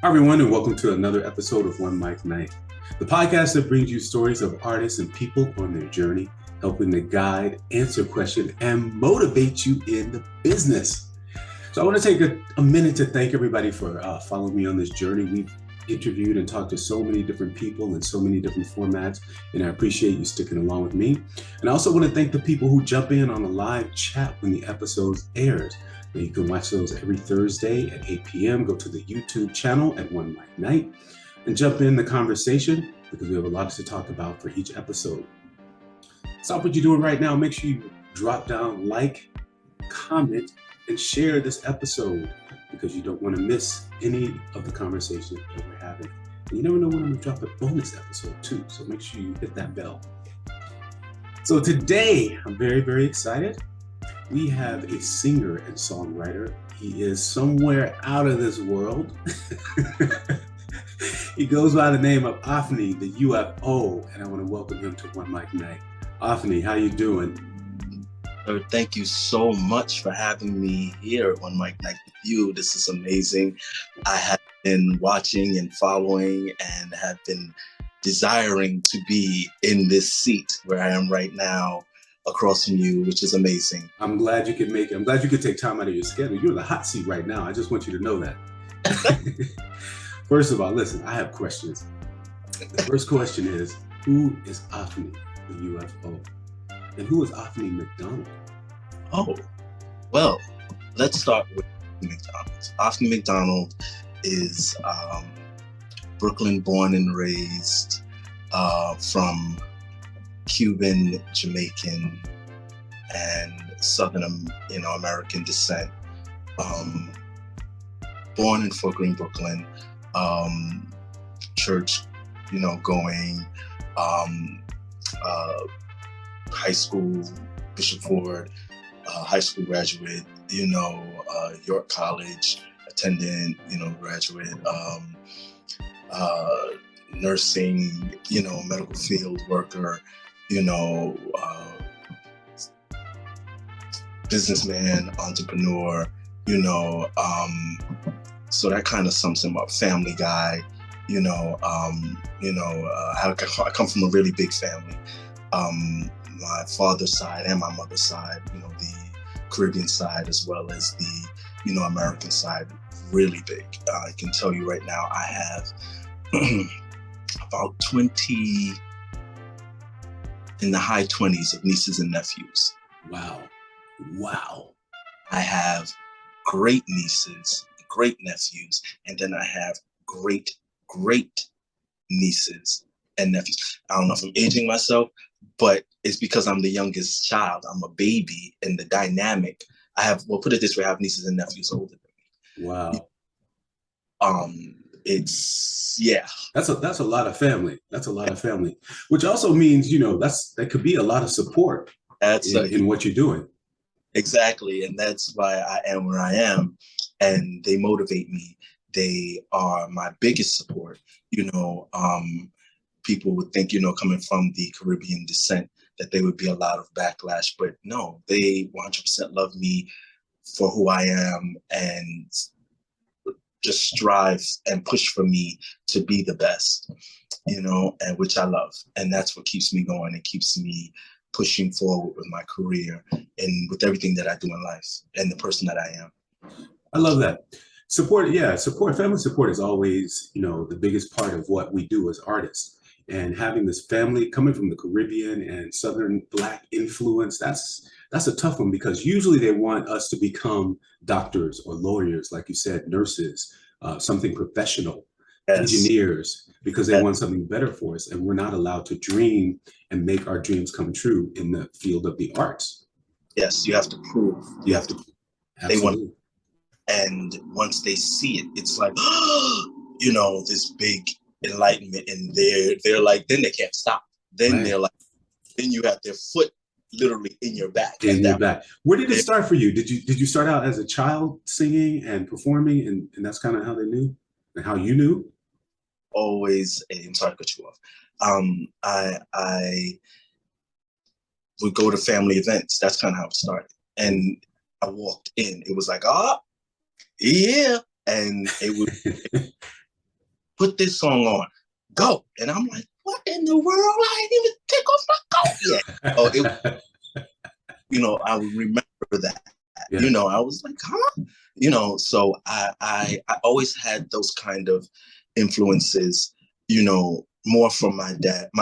Hi, everyone, and welcome to another episode of OneMicNite, the podcast that brings you stories of artists and people on their journey, helping to guide, answer questions, and motivate you in the business. So I want to take a minute to thank everybody for following me on this journey. We've interviewed and talked to so many different people in so many different formats, and I appreciate you sticking along with me. And I also want to thank the people who jump in on a live chat when the episodes airs. You can watch those every Thursday at 8 p.m. Go to the YouTube channel at OneMicNite and jump in the conversation because we have a lot to talk about for each episode. Stop what you're doing right now. Make sure you drop down, like, comment, and share this episode because you don't want to miss any of the conversation that we're having. And you never know when I'm going to drop a bonus episode too, so make sure you hit that bell. So today, I'm very, very excited. We have a singer and songwriter. He is somewhere out of this world. He goes by the name of Ofnie The UFO, and I want to welcome him to OneMicNite. Ofnie, how you doing? Thank you so much for having me here at OneMicNite with you. This is amazing. I have been watching and following and have been desiring to be in this seat where I am right now, across from you, which is amazing. I'm glad you could make it. I'm glad you could take time out of your schedule. You're in the hot seat right now. I just want you to know that. First of all, listen, I have questions. The first question is, who is Ofnie The UFO? And who is Ofnie McDonald? Oh, well, let's start with McDonald. Ofnie McDonald is Brooklyn born and raised, from Cuban, Jamaican, and Southern, American descent. Born in Fort Greene, Brooklyn. Church, going. High school, Bishop Ford. High school graduate. York College attendant. Graduate. Nursing. Medical field worker. Businessman, entrepreneur, so that kind of sums him up. Family guy, I come from a really big family. My father's side and my mother's side, the Caribbean side as well as the, American side, really big. I can tell you right now, I have about 20, in the high 20s of nieces and nephews. Wow. I have great nieces, great nephews, and then I have great nieces and nephews. I don't know if I'm aging myself, but it's because I'm the youngest child. I'm a baby, and the dynamic, put it this way, I have nieces and nephews older than me. Wow. That's a lot of family. That's a lot of family, which also means, that could be a lot of support in what you're doing. Exactly. And that's why I am where I am. And they motivate me. They are my biggest support. People would think, coming from the Caribbean descent, that there would be a lot of backlash. But no, they 100% love me for who I am and just strive and push for me to be the best, and which I love. And that's what keeps me going and keeps me pushing forward with my career and with everything that I do in life and the person that I am. I love that. Family support is always, the biggest part of what we do as artists. And having this family coming from the Caribbean and Southern Black influence, that's a tough one because usually they want us to become doctors or lawyers, like you said, nurses, something professional, yes, engineers, because they want something better for us. And we're not allowed to dream and make our dreams come true in the field of the arts. Yes, you have to prove. You have to. Absolutely. They want, and once they see it, it's like, this big enlightenment, and they're like, then they can't stop. Then right. They're like, then you have their foot literally in your back. Where did it start for you? Did you start out as a child singing and performing, and that's kind of how they knew and how you knew? Always, I'm sorry to cut you off. I would go to family events. That's kind of how it started. And I walked in. It was like, yeah. And it was put this song on, go. And I'm like, what in the world? I ain't even take off my coat yet. Oh, I would remember that. Yeah. I was like, huh? So I always had those kind of influences, more from my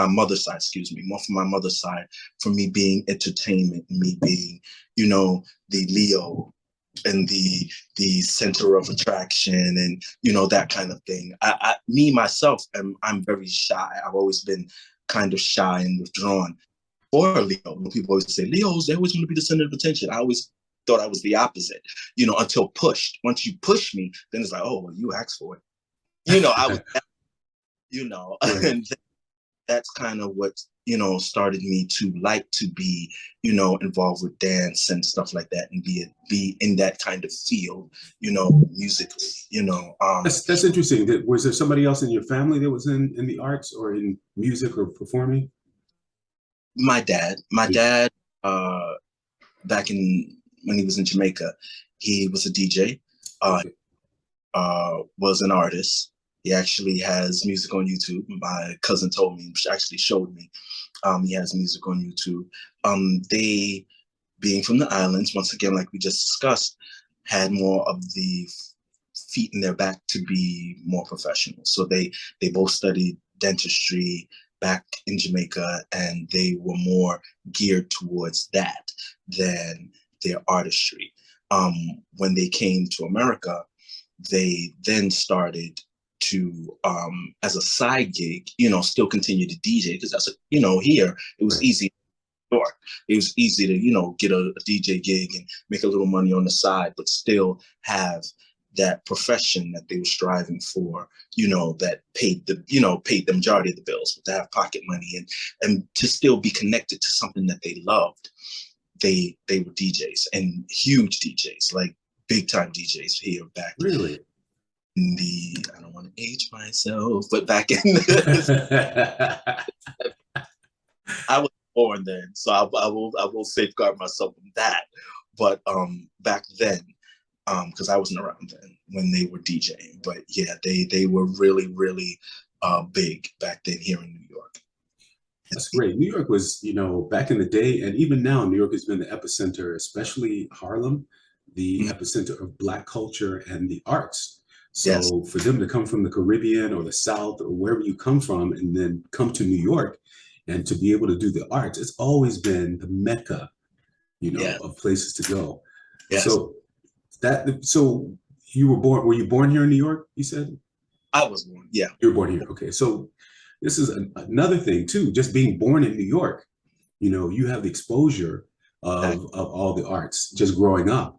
mother's side, more from my mother's side, for me being entertainment, me being, the Leo and the center of attraction, and that kind of thing. Me myself, I'm very shy. I've always been kind of shy and withdrawn. Or Leo, when people always say Leos, they always want to be the center of attention. I always thought I was the opposite, until pushed. Once you push me, then it's like, oh, well, you asked for it. I was, right. And that's kind of what started me to like to be involved with dance and stuff like that, and be in that kind of field, musically. That's interesting. Was there somebody else in your family that was in the arts or in music or performing? My dad, back when he was in Jamaica, he was a DJ, was an artist. He actually has music on YouTube. My cousin told me, she actually showed me, he has music on YouTube. They, being from the islands, once again, like we just discussed, had more of the feet in their back to be more professional. So they both studied dentistry back in Jamaica, and they were more geared towards that than their artistry. When they came to America, they then started to, as a side gig, still continue to DJ, because that's here it was easy. It was easy to get a DJ gig and make a little money on the side, but still have that profession that they were striving for, that paid the majority of the bills, but to have pocket money and to still be connected to something that they loved. They were DJs, and huge DJs, like big time DJs here back. Really? In I don't want to age myself, but back in I was born then, so I will safeguard myself from that. But back then, because I wasn't around then when they were DJing, but yeah, they were really, really big back then here in New York. That's great. New York was, back in the day, and even now, New York has been the epicenter, especially Harlem, the epicenter of Black culture and the arts. So for them to come from the Caribbean or the South or wherever you come from, and then come to New York and to be able to do the arts, it's always been the Mecca, of places to go. Yes. So were you born here in New York, you said? I was born, yeah. You were born here, okay. So this is another thing too, just being born in New York, you have the exposure of all the arts just growing up.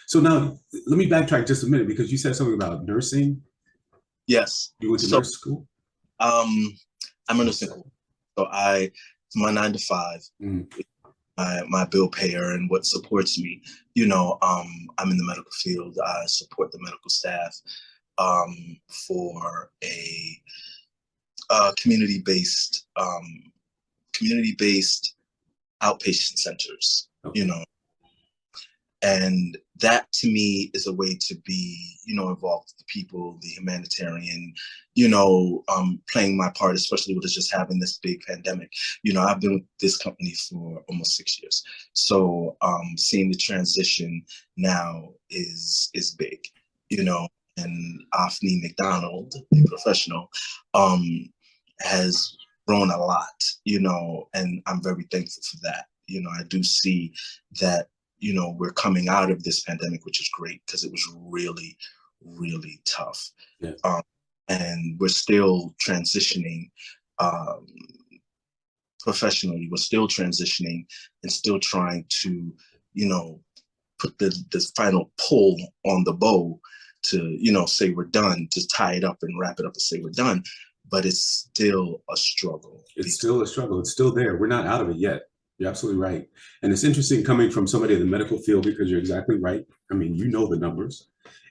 So now let me backtrack just a minute, because you said something about nursing. Yes. You went to nurse school? I'm a nursing school. So my 9 to 5, my bill payer and what supports me, I'm in the medical field. I support the medical staff for a community-based outpatient centers, and that to me is a way to be, involved with the people, the humanitarian, playing my part, especially with us just having this big pandemic. I've been with this company for almost 6 years. So seeing the transition now is big, and Ofnie McDonald, the professional, has grown a lot, and I'm very thankful for that. I do see that, we're coming out of this pandemic, which is great, because it was really, really tough. Yeah. And we're still transitioning professionally. We're still transitioning and still trying to, put the final pull on the bow to, say we're done, to tie it up and wrap it up and say we're done. But it's still a struggle. It's still a struggle. It's still there. We're not out of it yet. You're absolutely right. And it's interesting coming from somebody in the medical field, because you're exactly right. I mean, the numbers.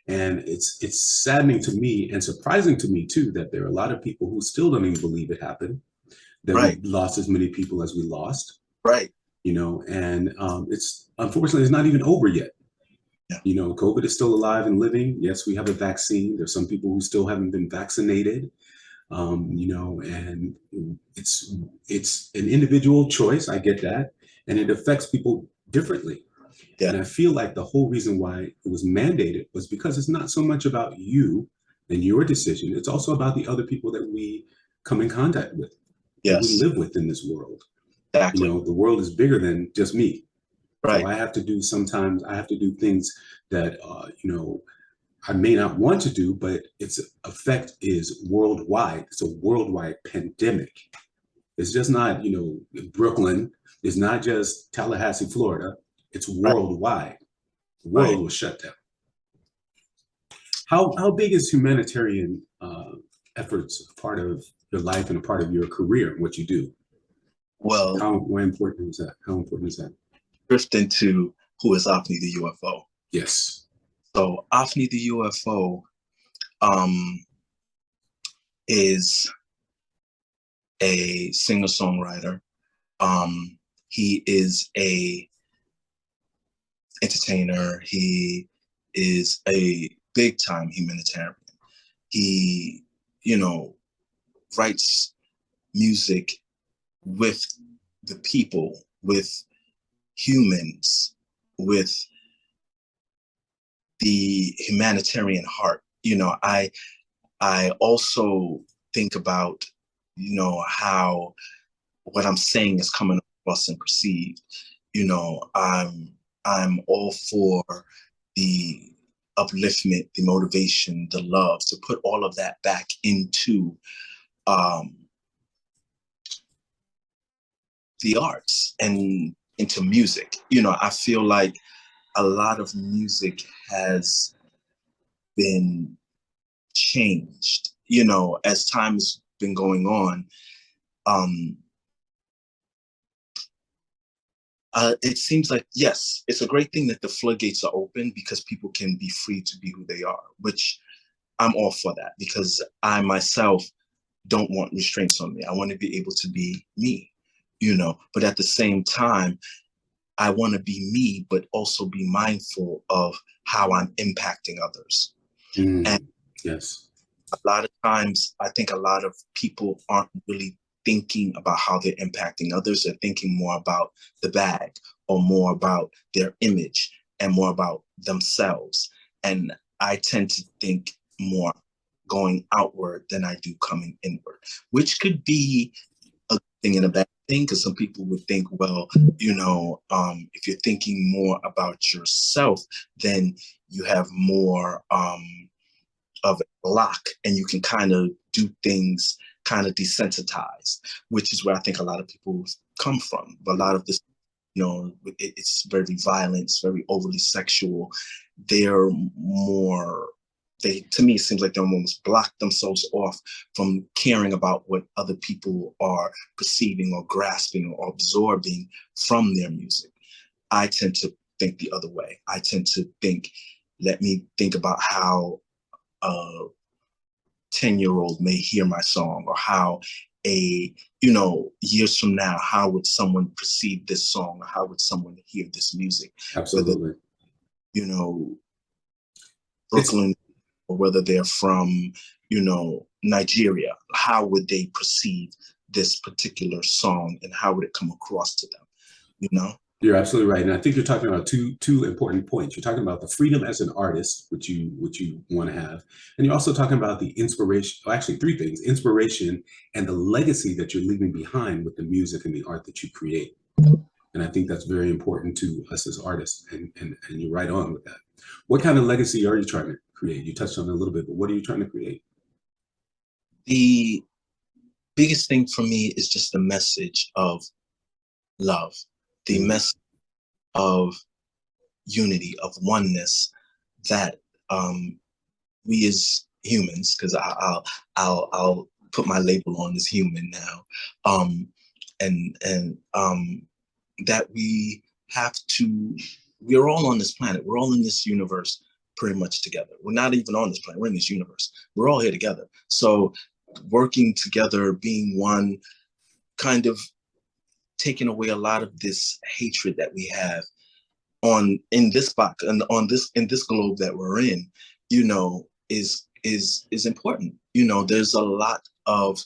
And it's saddening to me and surprising to me too, that there are a lot of people who still don't even believe it happened, that we lost as many people as we lost. Right. And it's unfortunately, it's not even over yet. Yeah. COVID is still alive and living. Yes, we have a vaccine. There's some people who still haven't been vaccinated. you know, and it's an individual choice. I get that, and it affects people differently. Yeah, And I feel like the whole reason why it was mandated was because it's not so much about you and your decision. It's also about the other people that we come in contact with, that we yes, live with in this world. You exactly. know, the world is bigger than just me. So Right, I have to do, sometimes I have to do things that, you know, I may not want to do, but its effect is worldwide. It's a worldwide pandemic. It's just not, you know, Brooklyn. It's not just Tallahassee, Florida. It's right, worldwide. The right. world was shut down. How big is humanitarian efforts a part of your life and a part of your career and what you do? Well, How important is that? How important is that? drift into who is Ofnie the UFO. Yes. So Ofnie the UFO um, is a singer-songwriter. He is a entertainer. He is a big-time humanitarian. He, you know, writes music with the people, with humans, with the humanitarian heart. I also think about, how what I'm saying is coming across and perceived. I'm all for the upliftment, the motivation, the love, to put all of that back into um, the arts and into music. I feel like a lot of music has been changed, as time has been going on. Um, it seems like, yes, it's a great thing that the floodgates are open because people can be free to be who they are, which I'm all for that, because I myself don't want restraints on me. I want to be able to be me, but at the same time, I want to be me, but also be mindful of how I'm impacting others. And Yes. a lot of times, I think a lot of people aren't really thinking about how they're impacting others. They're thinking more about the bag, or more about their image, and more about themselves. And I tend to think more going outward than I do coming inward, which could be a good thing and a bad thing, because some people would think, well, if you're thinking more about yourself, then you have more of a block, and you can kind of do things kind of desensitized, which is where I think a lot of people come from. But a lot of this, it's very violent, it's very overly sexual. They're more, to me, it seems like they almost block themselves off from caring about what other people are perceiving or grasping or absorbing from their music. I tend to think the other way. I tend to think, let me think about how a 10-year-old may hear my song, or how years from now, how would someone perceive this song, or how would someone hear this music? Absolutely. Whether, It's Brooklyn, or whether they're from, Nigeria, how would they perceive this particular song, and how would it come across to them, You're absolutely right, and I think you're talking about two important points. You're talking about the freedom as an artist, which you want to have, and you're also talking about the inspiration. Well, actually, three things: inspiration and the legacy that you're leaving behind with the music and the art that you create. And I think that's very important to us as artists. And you're right on with that. What kind of legacy are you trying to create? You touched on it a little bit, but what are you trying to create? The biggest thing for me is just the message of love, the message of unity, of oneness, that we as humans, because I'll put my label on as human now, and that we're all on this planet, we're all in this universe pretty much together. We're not even on this planet, we're in this universe. We're all here together. So working together, being one, kind of taking away a lot of this hatred that we have in this box and in this globe that we're in, is important. There's a lot of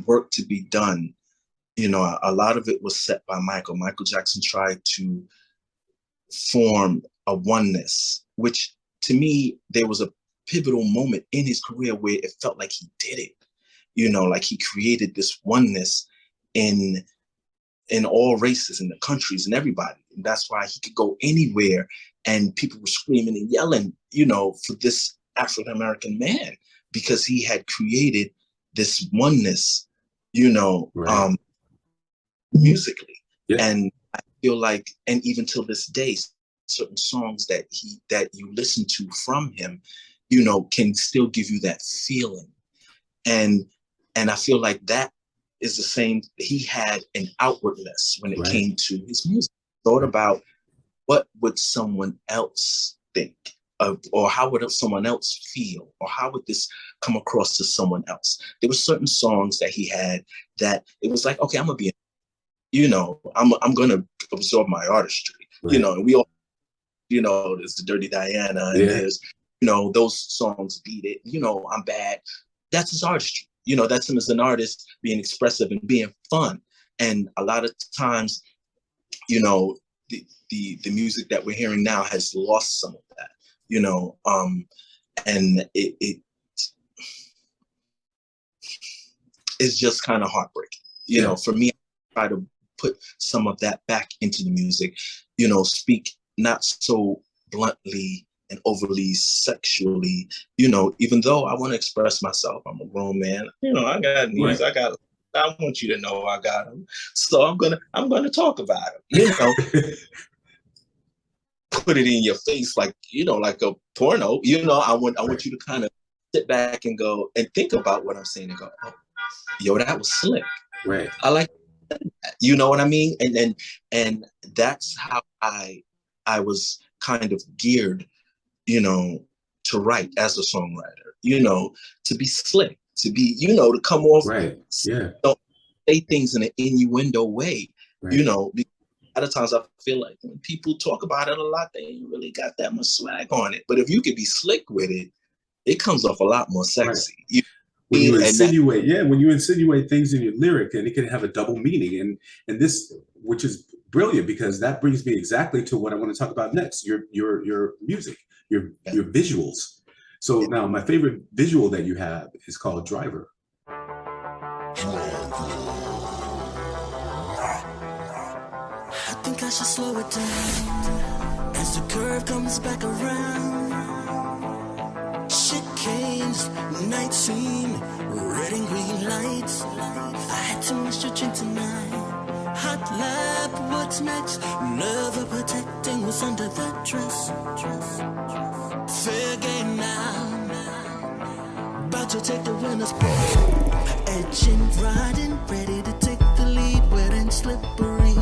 work to be done. You know, a lot of it was set by Michael. Michael Jackson tried to form a oneness, which to me, there was a pivotal moment in his career where it felt like he did it. You know, like he created this oneness in all races, in the countries, and everybody. And that's why he could go anywhere and people were screaming and yelling, you know, for this African-American man, because he had created this oneness, you know, right. Musically. Yeah. And I feel like, and even till this day, certain songs that you listen to from him, you know, can still give you that feeling. And I feel like that is the same. He had an outwardness when it came to his music. Thought about what would someone else think of, or how would someone else feel, or how would this come across to someone else? There were certain songs that he had that it was like, okay, I'm gonna be, you know, I'm gonna absorb my artistry, you know, and we all, you know, there's the Dirty Diana, and there's, you know, those songs, Beat It, you know, I'm Bad. That's his artistry. You know, that's him as an artist being expressive and being fun. And a lot of times, you know, the music that we're hearing now has lost some of that, you know, and it's just kind of heartbreaking. You know, for me, I try to put some of that back into the music, you know, speak not so bluntly and overly sexually, you know, even though I want to express myself. I'm a grown man, you know, I got needs, I want you to know I got them. So I'm gonna talk about them, you know. Put it in your face like, you know, like a porno, you know. I want you to kind of sit back and go and think about what I'm saying and go, oh, yo, that was slick. Right. I like that. You know what I mean? And that's how I was kind of geared, you know, to write as a songwriter, you know, to be slick, to be, you know, to come off, don't say things in an innuendo way, you know, because a lot of times I feel like when people talk about it a lot, they ain't really got that much swag on it. But if you could be slick with it, it comes off a lot more sexy. When you insinuate, when you insinuate things in your lyric, and it can have a double meaning, and this, which is brilliant, because that brings me exactly to what I want to talk about next. Your music, your visuals. So now my favorite visual that you have is called Driver. I think I should slow it down as the curve comes back around. Chicanes, night scene, red and green lights. I had too much to drink tonight. Hot lap, what's next? Never protecting what's under that dress. Fair game now. About to take the winner's pole. Edging, riding, ready to take the lead, wet and slippery.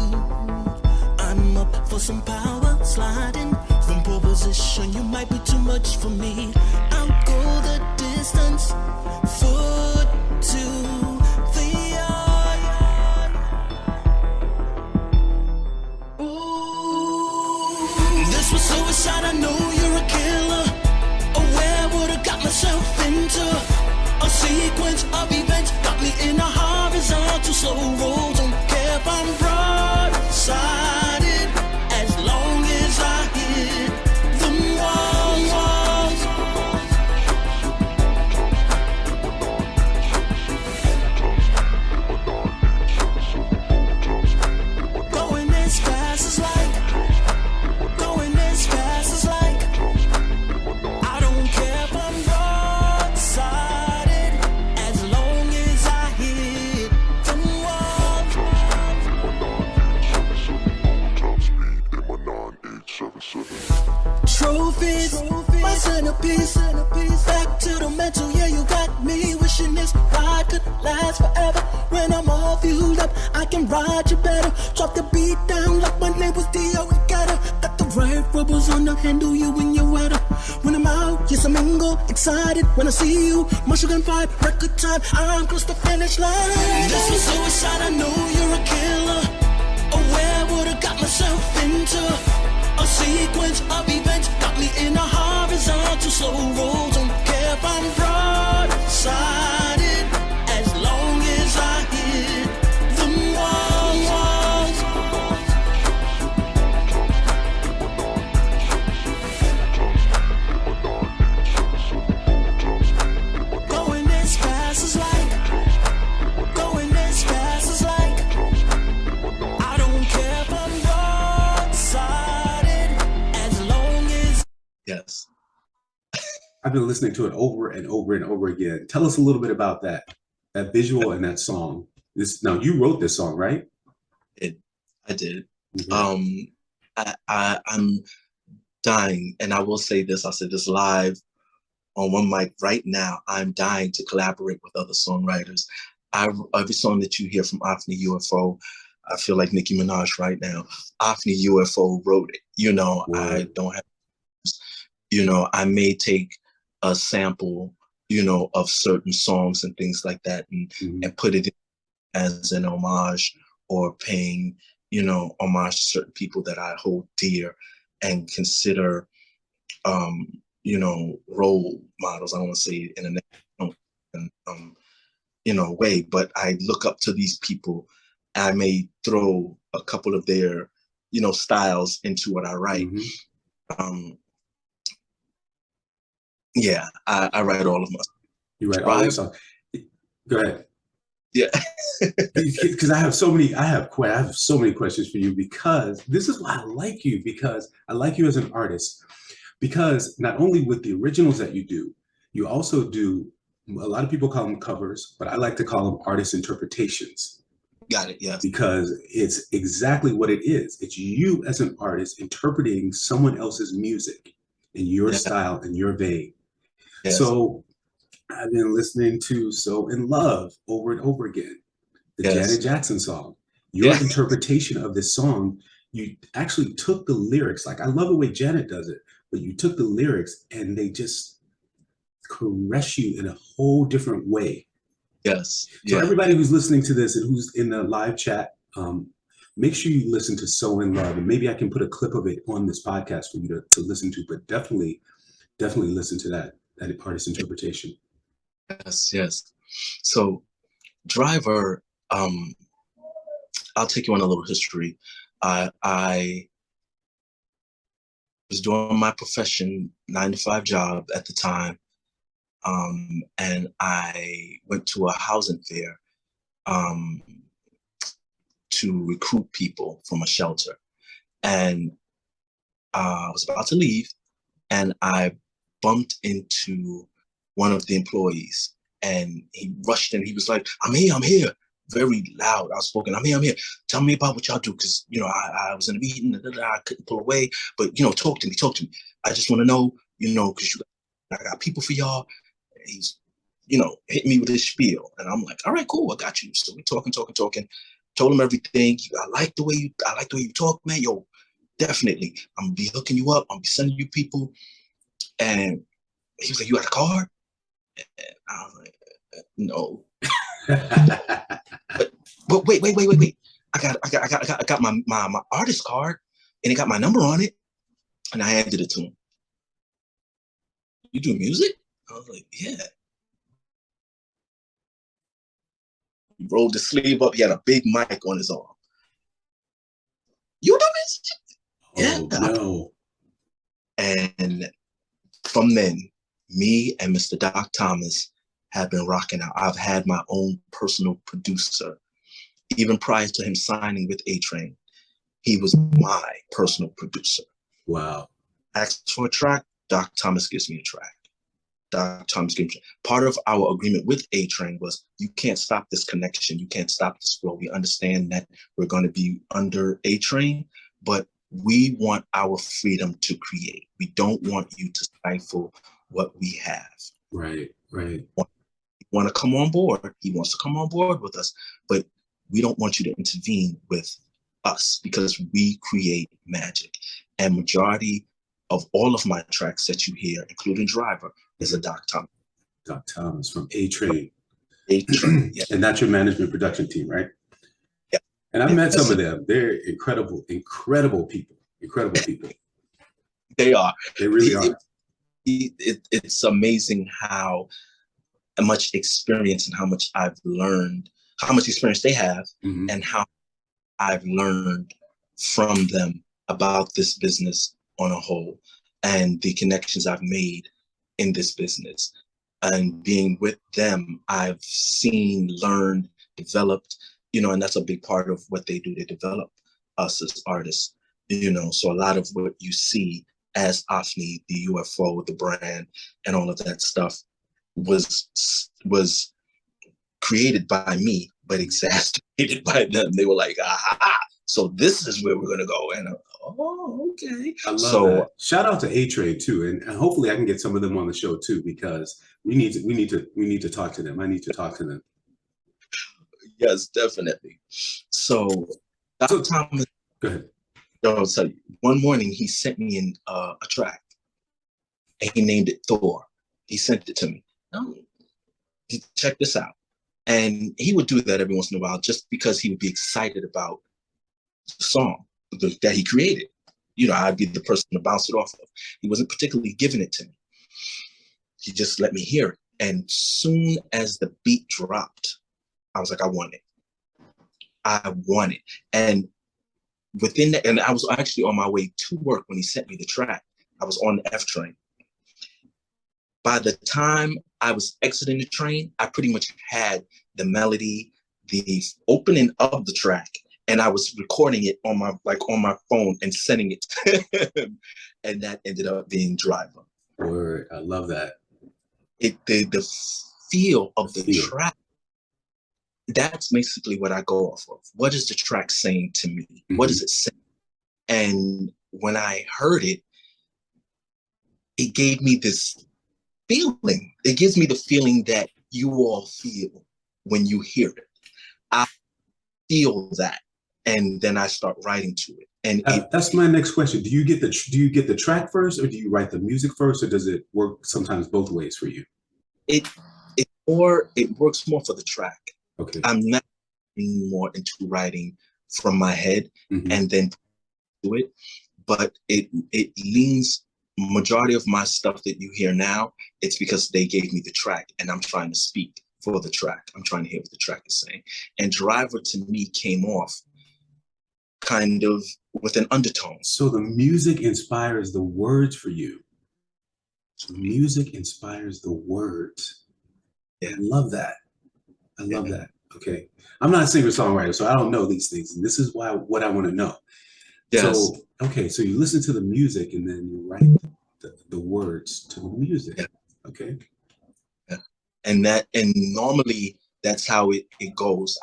I'm up for some power, sliding from pole position. You might be too much for me. I'll go the distance, foot to the yard. Ooh, this was suicide. I know you're a killer. Where would I got myself into? A sequence of events got me in a horizontal slow roll. Don't care if I'm broadsided, as long as I hit the walls. Going as fast as light. Going as fast as light. I don't care if I'm broadsided, as long as I hit the walls. Trophies, my centerpiece. Back to the mental, yeah, you got me wishing this ride could last forever. When I'm all fueled up, I can ride you better. Drop the beat down like my name was Dio and Getter. Got the right rubbers on the handle, you when you're wetter. When I'm out, yes, I'm mingle, excited when I see you. Muscle gun vibe, record time, I'm close to finish line. This was suicide, I know you're a killer. Where would I got myself into? A sequence of events got me in a horizontal slow roll. Don't care if I'm broadsided, I've been listening to it over and over and over again. Tell us a little bit about that visual and that song. Now you wrote this song, right? I did. Okay. I'm dying, and I will say this. I'll say this live on one mic right now. I'm dying to collaborate with other songwriters. Every song that you hear from Ofnie UFO, I feel like Nicki Minaj right now. Ofnie UFO wrote it. You know, Word. I don't have, you know, I may take a sample, you know, of certain songs and things like that and put it in as an homage or paying, you know, homage to certain people that I hold dear and consider, you know, role models. I don't want to say in a negative, you know, way, but I look up to these people. I may throw a couple of their, you know, styles into what I write. Yeah, I write all of my. You write all your songs. Go ahead. Yeah. Because I have so many questions for you, because this is why I like you, because I like you as an artist, because not only with the originals that you do, you also do, a lot of people call them covers, but I like to call them artist interpretations. Got it, yes. Because it's exactly what it is. It's you as an artist interpreting someone else's music in your style and your vein. Yes. So I've been listening to So in Love over and over again, the Janet Jackson song. Your interpretation of this song, you actually took the lyrics. Like, I love the way Janet does it, but you took the lyrics and they just caress you in a whole different way. Yes. So everybody who's listening to this and who's in the live chat, make sure you listen to So in Love. And maybe I can put a clip of it on this podcast for you to listen to, but definitely listen to that artist interpretation. Yes. So Driver, I'll take you on a little history. I was doing my profession 9-to-5 job at the time. And I went to a housing fair to recruit people from a shelter. And I was about to leave, and I bumped into one of the employees, and he rushed in. He was like, I'm here. Very loud, outspoken. I'm here. Tell me about what y'all do, because, you know, I was in a meeting, I couldn't pull away, but, you know, talk to me. I just want to know, you know, because I got people for y'all. He's, you know, hit me with his spiel, and I'm like, all right, cool, I got you. So we talking. Told him everything. I like the way you talk, man. Yo, definitely, I'm gonna be hooking you up. I'm gonna be sending you people. And he was like, you got a card? And I was like, no. but wait. I got my artist card, and it got my number on it, and I handed it to him. You do music? I was like, yeah. He rolled the sleeve up. He had a big mic on his arm. You do music? Oh, no. And from then, me and Mr. Doc Thomas have been rocking out. I've had my own personal producer. Even prior to him signing with A-Train, he was my personal producer. Wow. Asked for a track, Doc Thomas gives me a track. Part of our agreement with A-Train was, you can't stop this connection. You can't stop this flow. We understand that we're going to be under A-Train, but we want our freedom to create. We don't want you to stifle what we have. Right. Want to come on board. He wants to come on board with us, but we don't want you to intervene with us, because we create magic. And majority of all of my tracks that you hear, including Driver, is a Doc Thomas. Doc Thomas from A-Train. A-Train, yeah. And that's your management production team, right? Yeah. And I've met some of them. They're incredible people. They are. They really are. It's amazing how much experience and how much I've learned, how much experience they have, and how I've learned from them about this business on a whole, and the connections I've made in this business. And being with them, I've seen, learned, developed, you know, and that's a big part of what they do. They develop us as artists, you know. So a lot of what you see as Ofnie The UFO, the brand, and all of that stuff was created by me, but exacerbated by them. They were like, aha, so this is where we're gonna go. And oh, okay. I love that. Shout out to A-Trade too, and hopefully I can get some of them on the show too, because we need to talk to them. I need to talk to them. Yes, definitely. So Dr. Thomas, go ahead. I'll tell you, one morning he sent me in a track, and he named it Thor. He sent it to me. Check this out. And he would do that every once in a while just because he would be excited about the song that he created. You know, I'd be the person to bounce it off of. He wasn't particularly giving it to me. He just let me hear it. And soon as the beat dropped, I was like, I want it. I want it. And within that, and I was actually on my way to work when he sent me the track. I was on the F train. By the time I was exiting the train, I pretty much had the melody, the opening of the track, and I was recording it on my phone and sending it to him. And that ended up being Driver. Word, I love that. The feel of the track, that's basically what I go off of. What is the track saying to me? Mm-hmm. What is it saying? And when I heard it, it gave me this feeling. It gives me the feeling that you all feel when you hear it. I feel that, and then I start writing to it. And that's my next question. Do you get the track first, or do you write the music first, or does it work sometimes both ways for you? It works more for the track. Okay. I'm not more into writing from my head and then do it, but it leans. Majority of my stuff that you hear now, it's because they gave me the track and I'm trying to speak for the track. I'm trying to hear what the track is saying. And Driver to me came off kind of with an undertone. So the music inspires the words for you. So music inspires the words. Yeah. I love that. I love that. Okay. I'm not a singer-songwriter, so I don't know these things. And this is what I want to know. Yes. So, okay, so you listen to the music and then you write the words to the music. Yeah. Okay. Yeah. And normally that's how it goes.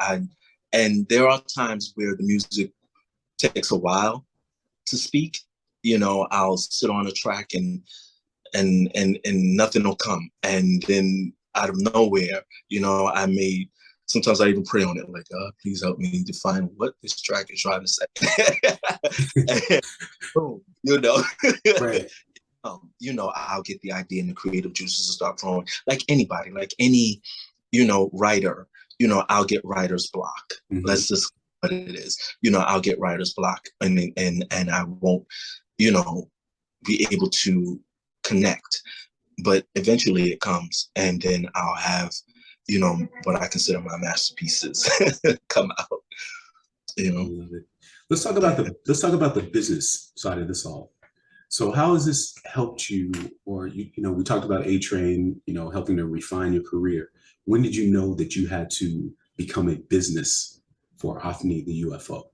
And there are times where the music takes a while to speak. You know, I'll sit on a track and nothing will come. And then out of nowhere, you know, sometimes I even pray on it, like, God, please help me define what this track is trying to say. And, boom, you know, right. You know, I'll get the idea and the creative juices to start flowing. Like anybody, like any, you know, writer, you know, I'll get writer's block. Let's just what it is. You know, I'll get writer's block and I won't, you know, be able to connect. But eventually it comes, and then I'll have, you know, what I consider my masterpieces come out. You know. I love it. Let's talk about the business side of this all. So how has this helped you, or you know, we talked about A-Train, you know, helping to refine your career. When did you know that you had to become a business for Ofnie The UFO?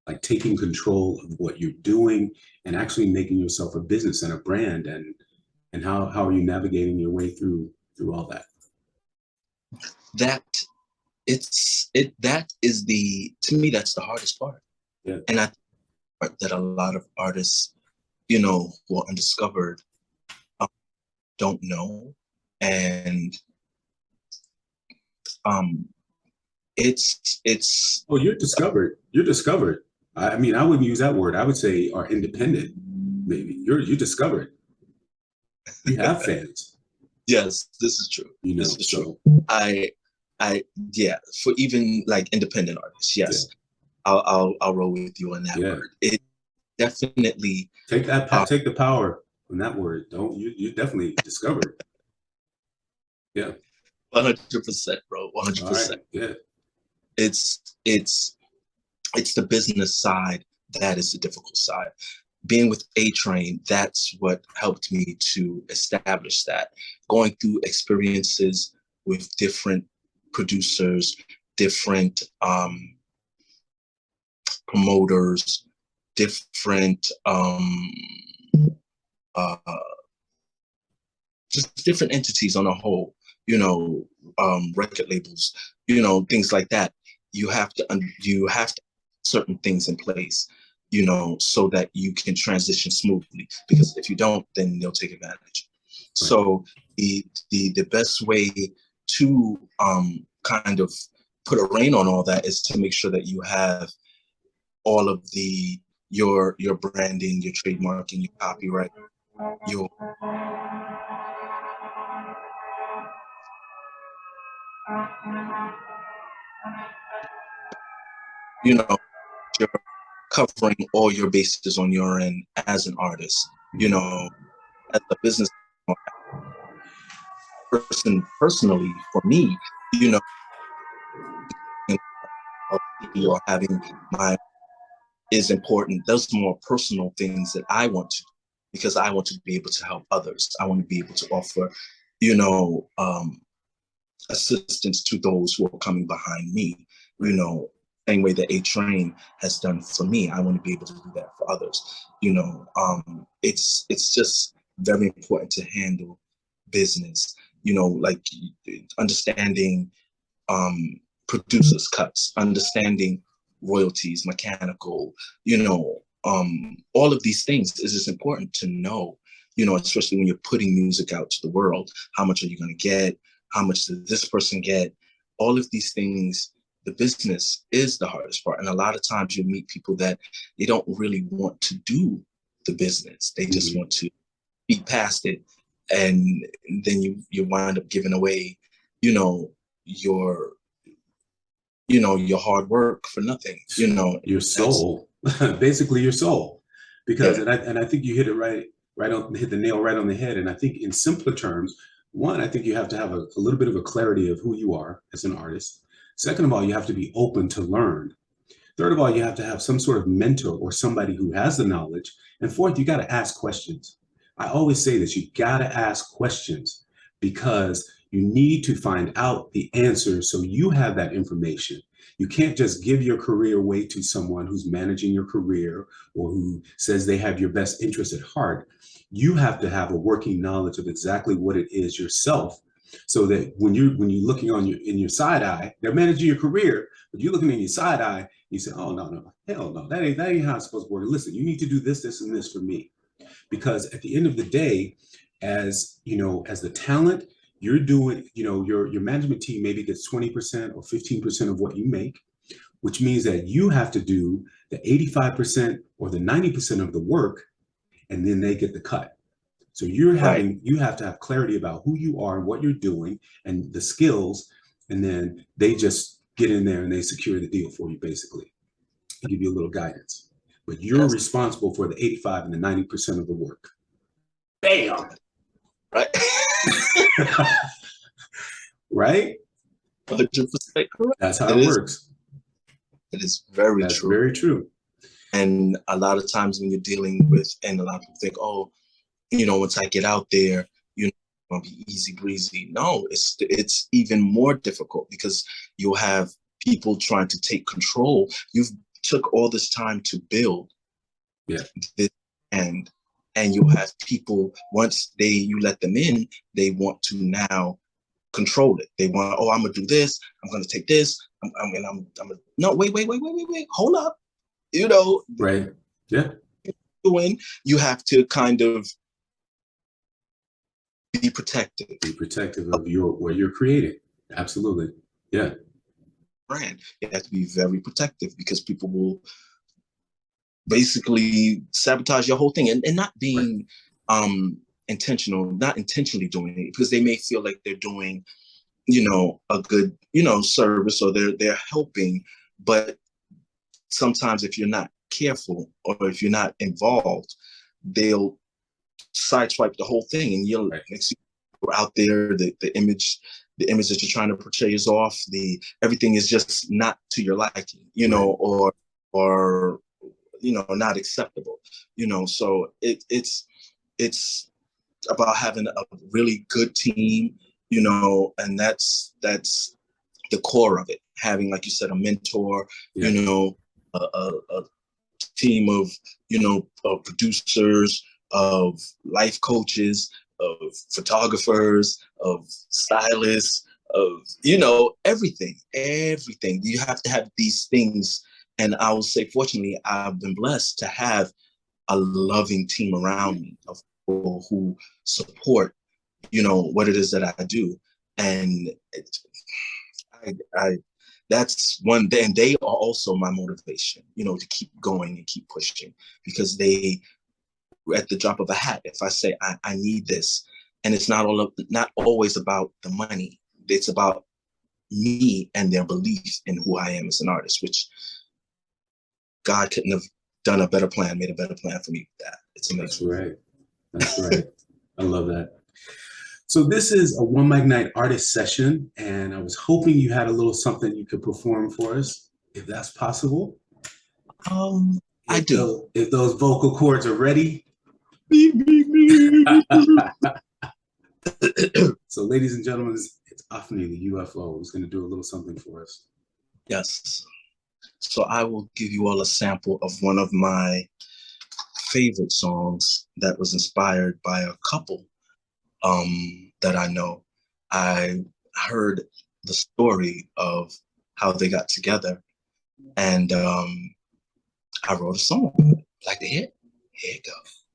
Like taking control of what you're doing and actually making yourself a business and a brand, and how are you navigating your way through all that? That is to me, that's the hardest part. Yeah. And I think that a lot of artists, you know, who are undiscovered don't know. And it's oh, you're discovered. You're discovered. I mean, I wouldn't use that word. I would say are independent. Maybe you're discovered. You have fans. Yes, this is true. You know, this is true. Yeah, for even like independent artists, yes, yeah. I'll roll with you on that word. It definitely take the power on that word. Don't you definitely discovered. Yeah, 100%, bro. 100%. Yeah, it's the business side that is the difficult side. Being with A-Train, that's what helped me to establish that. Going through experiences with different producers, different promoters, different uh, just different entities on a whole, record labels, things like that. You have to certain things in place, so that you can transition smoothly. Because if you don't, then they'll take advantage. Right. So the best way to kind of put a rein on all that is to make sure that you have all of your branding, your trademarking, your copyright, your you're covering all your bases on your end as an artist, as a business person. Personally, for me, or having my is important. Those more personal things that I want to, because I want to be able to help others. I want to be able to offer, assistance to those who are coming behind me, same way that A-Train has done for me. I want to be able to do that for others. It's just very important to handle business, like understanding producers' cuts, understanding royalties, mechanical, all of these things is just important to know, especially when you're putting music out to the world. How much are you going to get? How much does this person get? All of these things, the business is the hardest part. And a lot of times you meet people that they don't really want to do the business. They just want to be past it. And then you wind up giving away, your hard work for nothing, your soul, basically your soul, because, yeah. and I think you hit it hit the nail right on the head. And I think in simpler terms, one, I think you have to have a little bit of a clarity of who you are as an artist. Second of all, you have to be open to learn. Third of all, you have to have some sort of mentor or somebody who has the knowledge. And fourth, you got to ask questions. I always say this, you got to ask questions, because you need to find out the answers so you have that information. You can't just give your career away to someone who's managing your career or who says they have your best interest at heart. You have to have a working knowledge of exactly what it is yourself, so that when you're looking in your side eye, they're managing your career, but you're looking in your side eye, you say, oh, no, hell no, that ain't how it's supposed to work. Listen, you need to do this, this, and this for me. Because at the end of the day, as the talent, you're doing, your management team maybe gets 20% or 15% of what you make, which means that you have to do the 85% or the 90% of the work, and then they get the cut. So you have to have clarity about who you are and what you're doing and the skills, and then they just get in there and they secure the deal for you, basically. They give you a little guidance. But you're responsible for the 85 and the 90% of the work. Bam! Right? Right? 100% correct. That's how it works. It is very true. That's very true. And a lot of times when you're dealing with, and a lot of people think, oh, once I get out there, it's gonna be easy breezy. No, it's even more difficult, because you'll have people trying to take control. You've took all this time to build this, and you'll have people, once you let them in, they want to now control it. They want, oh, I'm gonna do this, I'm gonna take this, no, wait, hold up, right? Yeah. You have to kind of be protective. Be protective of what you're creating. Absolutely. Yeah. Brand. You have to be very protective, because people will basically sabotage your whole thing, and not being intentional, not intentionally doing it, because they may feel like they're doing, a good, service, or they're helping, but sometimes if you're not careful, or if you're not involved, they'll sideswipe the whole thing, and you're out there, the image that you're trying to portray is off, everything is just not to your liking, or not acceptable, so it's about having a really good team, and that's the core of it. Having, like you said, a mentor, a team of producers, of life coaches, of photographers, of stylists, of, you know, everything. You have to have these things. And I will say, fortunately, I've been blessed to have a loving team around me of people who support, you know, what it is that I do. And I that's one thing. And they are also my motivation, you know, to keep going and keep pushing, because they, at the drop of a hat, if I say I need this, and it's not always about the money, it's about me and their belief in who I am as an artist, which God couldn't have done a better plan, made a better plan for me with that. It's amazing. That's right. That's right. I love that. So this is a OneMicNite artist session, and I was hoping you had a little something you could perform for us, if that's possible. I do. If those vocal cords are ready. So ladies and gentlemen, it's Ofnie the UFO who's going to do a little something for us. Yes. So I will give you all a sample of one of my favorite songs that was inspired by a couple that I know. I heard the story of how they got together, and I wrote a song. Like to hear it? Here it goes.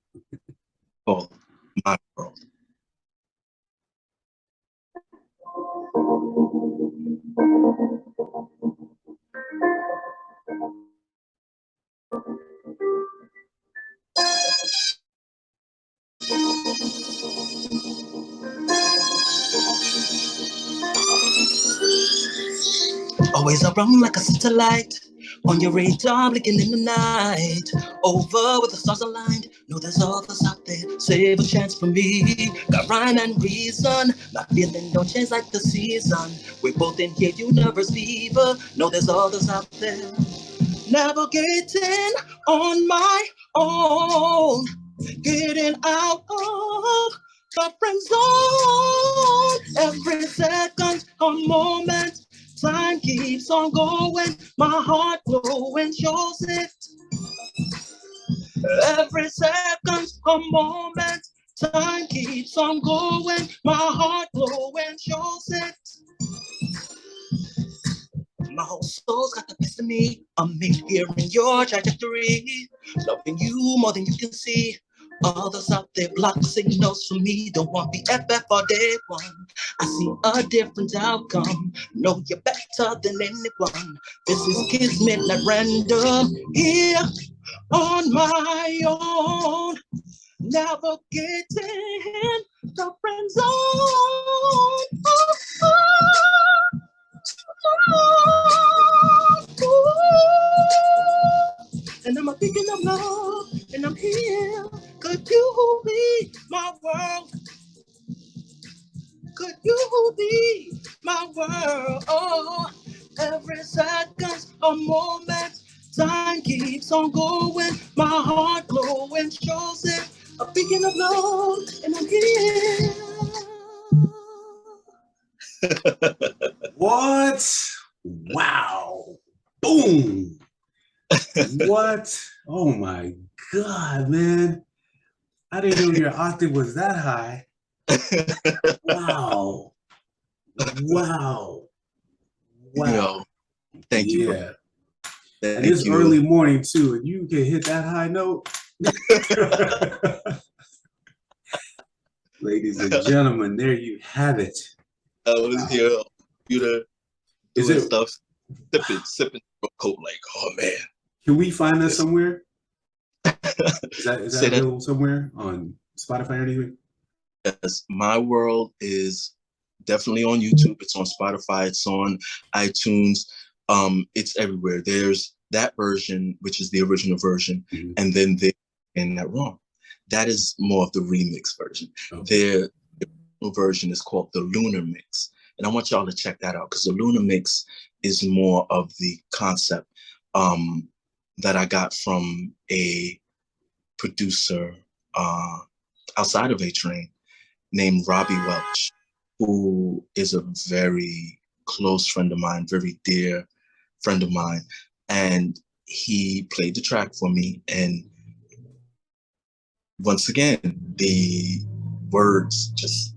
Called My World. Always around like a satellite, on your radar, blinking in the night. Over with the stars aligned, know there's others out there. Save a chance for me. Got rhyme and reason, my feeling don't change like the season. We're both in here, universe fever. Know there's others out there. Navigating on my own, getting out of the friend zone. Every second, a moment. Time keeps on going, my heart glowing shows it. Every second, a moment. Time keeps on going, my heart glowing shows it. My whole soul's got the best of me. I'm here in your trajectory, loving you more than you can see. Others out there block signals for me. Don't want BFF or day one. I see a different outcome. Know you're better than anyone. This is kismet, not random. Here on my own, navigating the friend zone. And I'm thinking of love, and I'm here. Could you be my world? Could you be my world? Oh, every second's a moment. Time keeps on going. My heart glowing shows it. I'm thinking of love, and I'm here. What? Wow. Boom. What? Oh my God, man. I didn't know your octave was that high. Wow. Wow. Wow. Yo, thank you. Yeah. And it's early morning too, and you can hit that high note. Ladies and gentlemen, there you have it. I was here, computer, doing stuff, sipping coat like, oh man. Can we find that somewhere? Is that available somewhere on Spotify or anything? Yes, My World is definitely on YouTube. It's on Spotify. It's on iTunes. It's everywhere. There's that version, which is the original version, and then in that wrong. That is more of the remix version. The original version is called the Lunar Mix, and I want y'all to check that out because the Lunar Mix is more of the concept that I got from a producer outside of A-Train named Robbie Welch, who is a very close friend of mine, very dear friend of mine. And he played the track for me, and once again, the words just,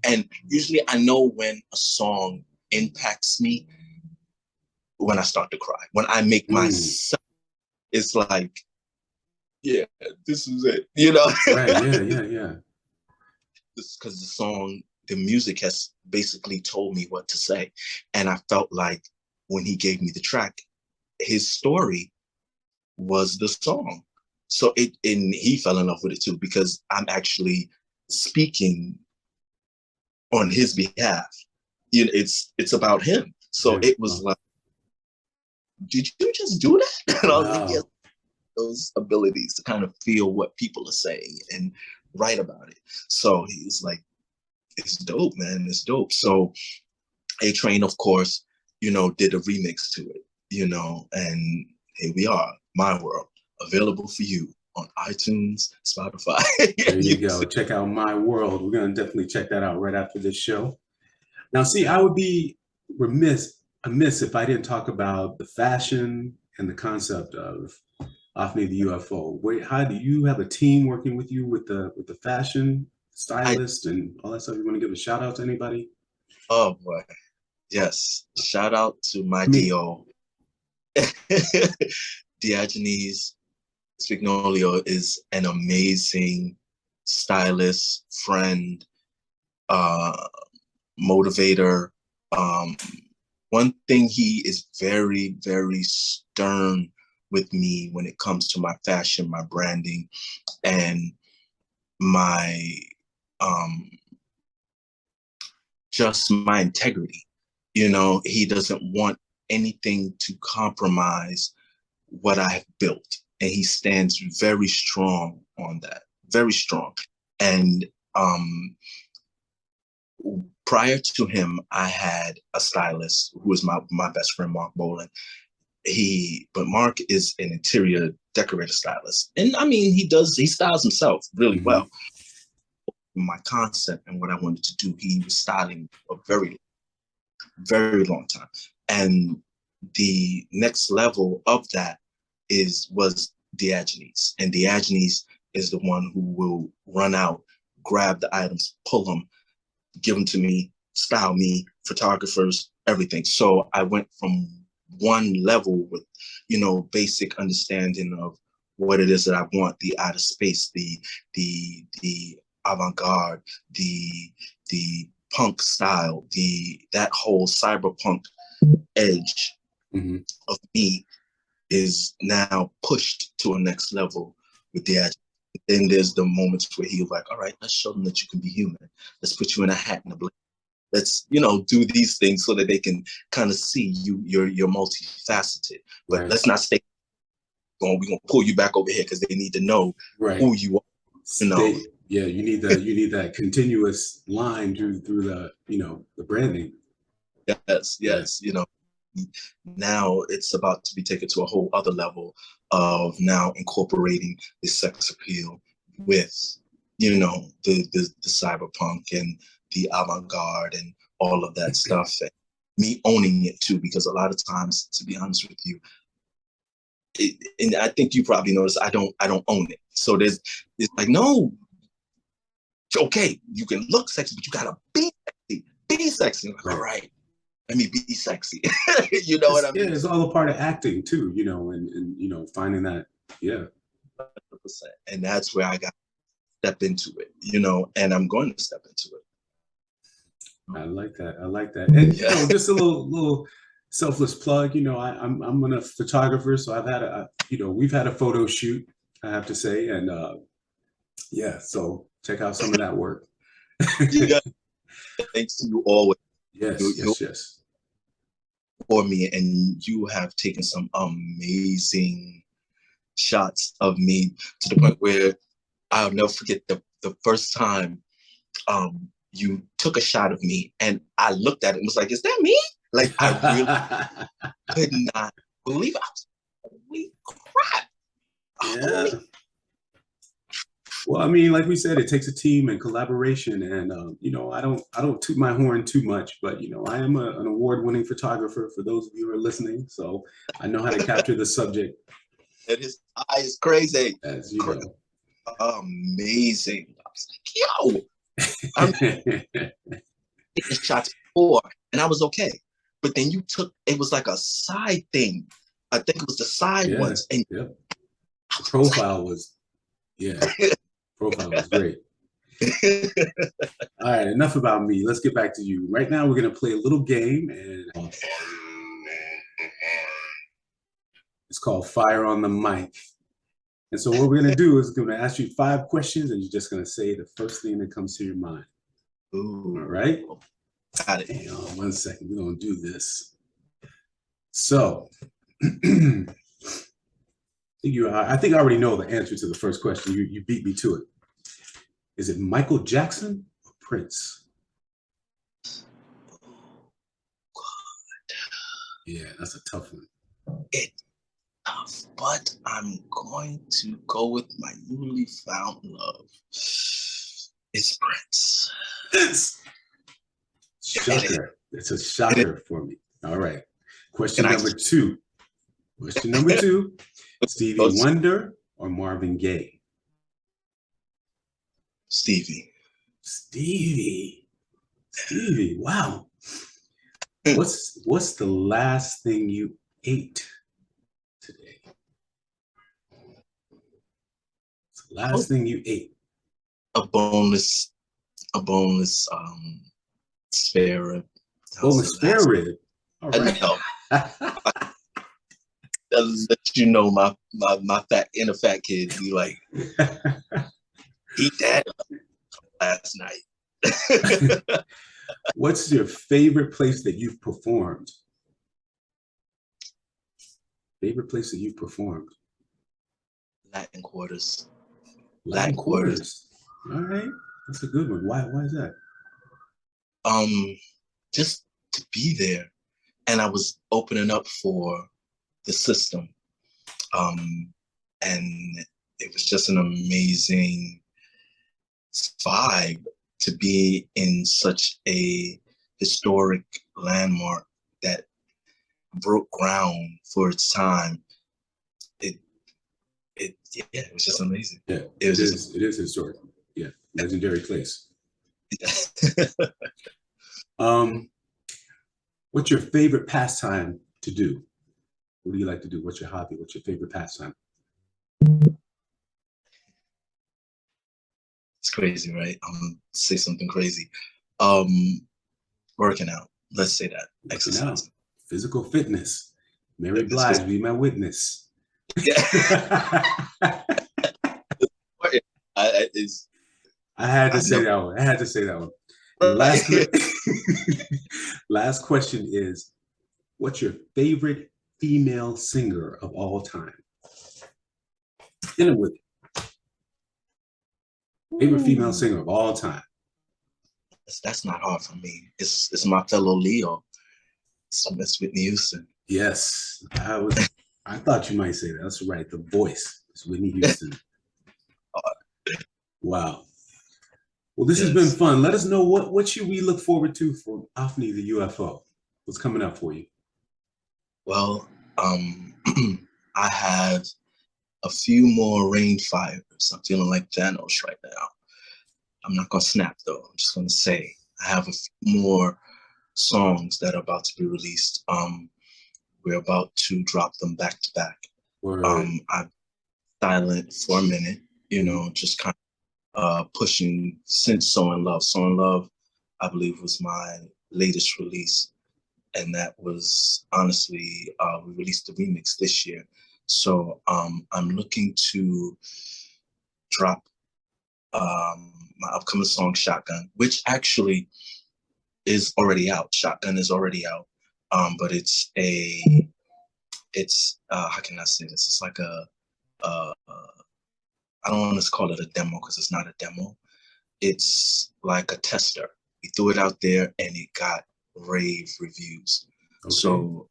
and usually I know when a song impacts me when I start to cry. When I make myself, it's like, yeah, this is it, you know? Right, yeah. Because the song, the music has basically told me what to say. And I felt like when he gave me the track, his story was the song. So and he fell in love with it too, because I'm actually speaking on his behalf. You know, it's about him. So it was like, did you just do that? And I was like, yes, those abilities to kind of feel what people are saying and write about it. So he was like, it's dope, man. It's dope. So A-Train, of course, you know, did a remix to it, you know, and here we are, My World, available for you on iTunes, Spotify. There you go. Check out My World. We're going to definitely check that out right after this show. Now, see, I would be amiss if I didn't talk about the fashion and the concept of Ofnie the UFO. Wait, how do you have a team working with you with the fashion stylist and all that stuff? You want to give a shout out to anybody? Oh boy, yes. Shout out to my DO. Diogenes Spignolio is an amazing stylist, friend, motivator. One thing, he is very, very stern with me when it comes to my fashion, my branding, and my just my integrity. You know, he doesn't want anything to compromise what I have built. And he stands very strong on that, very strong. And prior to him, I had a stylist who was my best friend, Mark Boland. But Mark is an interior decorator stylist. And I mean, he styles himself really well. My concept and what I wanted to do, he was styling a very, very long time. And the next level of that was Diogenes. And Diogenes is the one who will run out, grab the items, pull them, give them to me, style me, photographers, everything. So I went from one level with, you know, basic understanding of what it is that I want, the outer space, the avant-garde, the punk style, that whole cyberpunk edge of me is now pushed to a next level with the adjective. Then there's the moments where he was like, all right, let's show them that you can be human. Let's put you in a hat and a blazer. Let's, you know, do these things so that they can kind of see you're multifaceted. But let's not stay going, we're gonna pull you back over here because they need to know who you are. You know? Yeah, you need that continuous line through the, you know, the branding. Yes, you know. Now it's about to be taken to a whole other level of now incorporating the sex appeal with, you know, the cyberpunk and the avant-garde and all of that stuff, and me owning it too, because a lot of times, to be honest with you, and I think you probably noticed, I don't own it. So it's like, no, okay, you can look sexy, but you gotta be sexy. Be sexy. All right. Let me be sexy. You know what I mean? Yeah, it's all a part of acting too, you know, and you know, finding that, 100%. And that's where I got to step into it, you know, and I'm going to step into it. I like that. And you know, just a little selfless plug, you know, I'm a photographer, so I've had we've had a photo shoot, I have to say, and yeah, so check out some of that work. Yeah. Thanks to you always. Yes. For me, and you have taken some amazing shots of me to the point where I'll never forget the first time you took a shot of me, and I looked at it and was like, is that me? Like, I really could not believe it. I was like, holy crap. Yeah. Well, I mean, like we said, it takes a team and collaboration, and you know, I don't toot my horn too much, but you know, I am an award-winning photographer. For those of you who are listening, so I know how to capture the subject. And his eye is crazy. As you know. amazing. I was like, yo, I'm taking shots before, and I was okay. But then you took, it was like a side thing. I think it was the side ones. And profile was, profile was great. All right, enough about me. Let's get back to you. Right now, we're going to play a little game, and it's called Fire on the Mic. And so what we're going to do is going to ask you 5 questions, and you're just going to say the first thing that comes to your mind. Ooh. All right? Got it. Hang on 1 second. We're going to do this. So, I think I already know the answer to the first question. You beat me to it. Is it Michael Jackson or Prince? Yeah, that's a tough one. It's tough, but I'm going to go with my newly found love. It's Prince. Shocker. It's a shocker for me. All right. Question number 2. Question number 2. Stevie Wonder or Marvin Gaye? Stevie. Stevie. Wow. What's the last thing you ate today? What's the last thing you ate? A boneless spare rib. Boneless spare rib. All right. I'll let you know my inner fat kid be like, eat that last night. What's your favorite place that you've performed? Favorite place that you've performed? Latin Quarters. Latin Quarters. All right, that's a good one. Why is that? Just to be there, and I was opening up for the system, and it was just an amazing vibe to be in such a historic landmark that broke ground for its time. It was just amazing. Yeah, it is historic. Yeah, legendary place. What's your favorite pastime to do? What do you like to do? What's your hobby? What's your favorite pastime? It's crazy, right? I'm gonna say something crazy. Working out. Let's say that. Exercise. Physical fitness. Mary Blige, be my witness. Yeah. I had to say that one. Last question is, what's your favorite female singer of all time? Hit it with it. Favorite female singer of all time. That's not hard for me. It's my fellow Leo. It's Whitney Houston. Yes, I thought you might say that. That's right. The voice. It's Whitney Houston. Wow. Well, this has been fun. Let us know what should we look forward to for Ofnie the UFO. What's coming up for you? Well, I have a few more rainfires. I'm feeling like Thanos right now. I'm not gonna snap though. I'm just gonna say I have a few more songs that are about to be released. We're about to drop them back to back. I'm silent for a minute, just kind of pushing since So in Love. So in Love, I believe, was my latest release. And that was honestly, we released the remix this year. So I'm looking to drop my upcoming song, Shotgun, which actually is already out. Shotgun is already out. But it's how can I say this? It's like I don't want to call it a demo because it's not a demo. It's like a tester. We threw it out there and it got rave reviews. Okay. So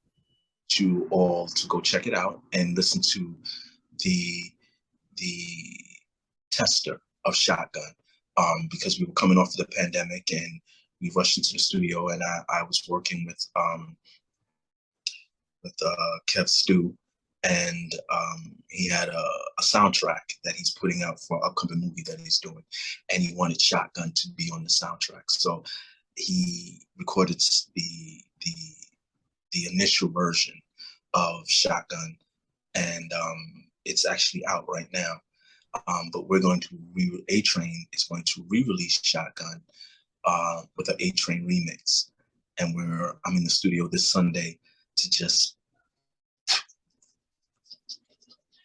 you all to go check it out and listen to the tester of Shotgun, because we were coming off of the pandemic and we rushed into the studio, and I was working with Kev Stu, and he had a soundtrack that he's putting out for an upcoming movie that he's doing, and he wanted Shotgun to be on the soundtrack. So he recorded the initial version of Shotgun, and it's actually out right now. But we're going to A-Train is going to re-release Shotgun with an A-Train remix, and I'm in the studio this Sunday to just.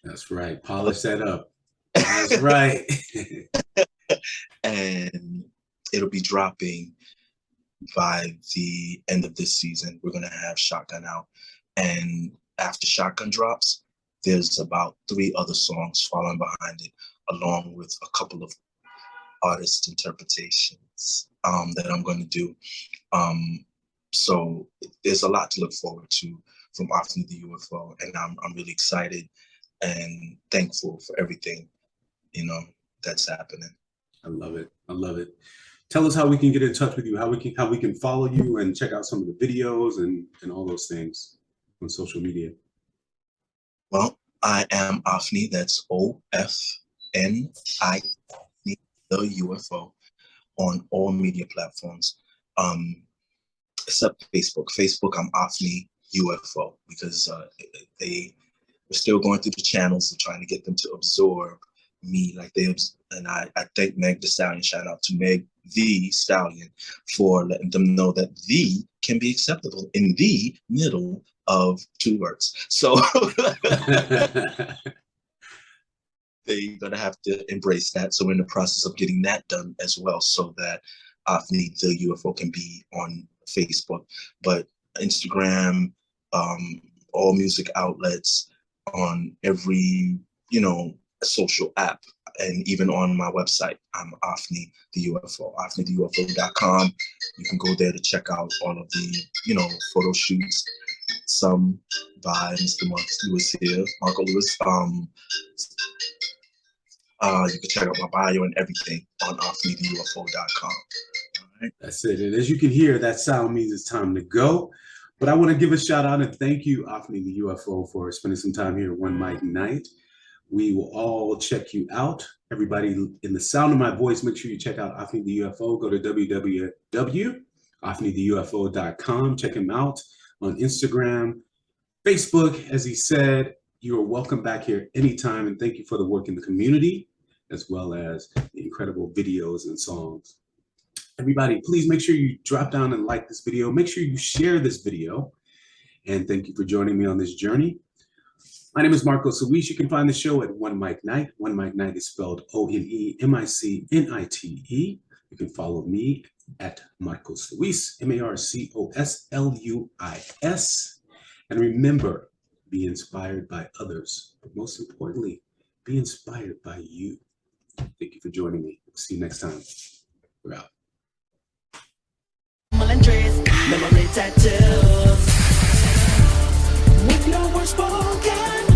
That's right. Polish that up. That's right. And it'll be dropping by the end of this season. We're going to have Shotgun out. And after Shotgun drops, there's about 3 other songs following behind it, along with a couple of artist interpretations that I'm going to do. So there's a lot to look forward to from Ofnie The UFO. And I'm really excited and thankful for everything, that's happening. I love it. I love it. Tell us how we can get in touch with you, how we can follow you and check out some of the videos and all those things on social media. Well, I am Ofnie. That's OFNI The UFO on all media platforms, except Facebook. Facebook, I'm Ofnie UFO because we're still going through the channels and trying to get them to absorb me like they. And I thank Meg the Stallion. Shout out to Meg the Stallion for letting them know that the can be acceptable in the middle of 2 words. So they're gonna have to embrace that. So we're in the process of getting that done as well, so that Ofnie The UFO can be on Facebook, but Instagram, all music outlets, on every social app, and even on my website. I'm Ofnie The UFO, OMNPS3Ep21OfnietheUFO.com. You can go there to check out all of the photo shoots, some by Mr. Marcus Lewis here, Marco Lewis. You can check out my bio and everything on OMNPS3Ep21OfnietheUFO.com. All right. That's it. And as you can hear, that sound means it's time to go. But I want to give a shout out and thank you, Ofnie The UFO, for spending some time here at OneMicNite. We will all check you out. Everybody in the sound of my voice, make sure you check out Ofnie The UFO. Go to www.OffnietheUFO.com. Check him out on Instagram, Facebook. As he said, you are welcome back here anytime. And thank you for the work in the community, as well as the incredible videos and songs. Everybody, please make sure you drop down and like this video. Make sure you share this video. And thank you for joining me on this journey. My name is Marco Luis. You can find the show at OneMicNite. OneMicNite is spelled ONEMICNITE. You can follow me at Marcos Luis, MARCOSLUIS. And remember, be inspired by others, but most importantly, be inspired by you. Thank you for joining me. See you next time. We're out. Memory tattoos with no words spoken.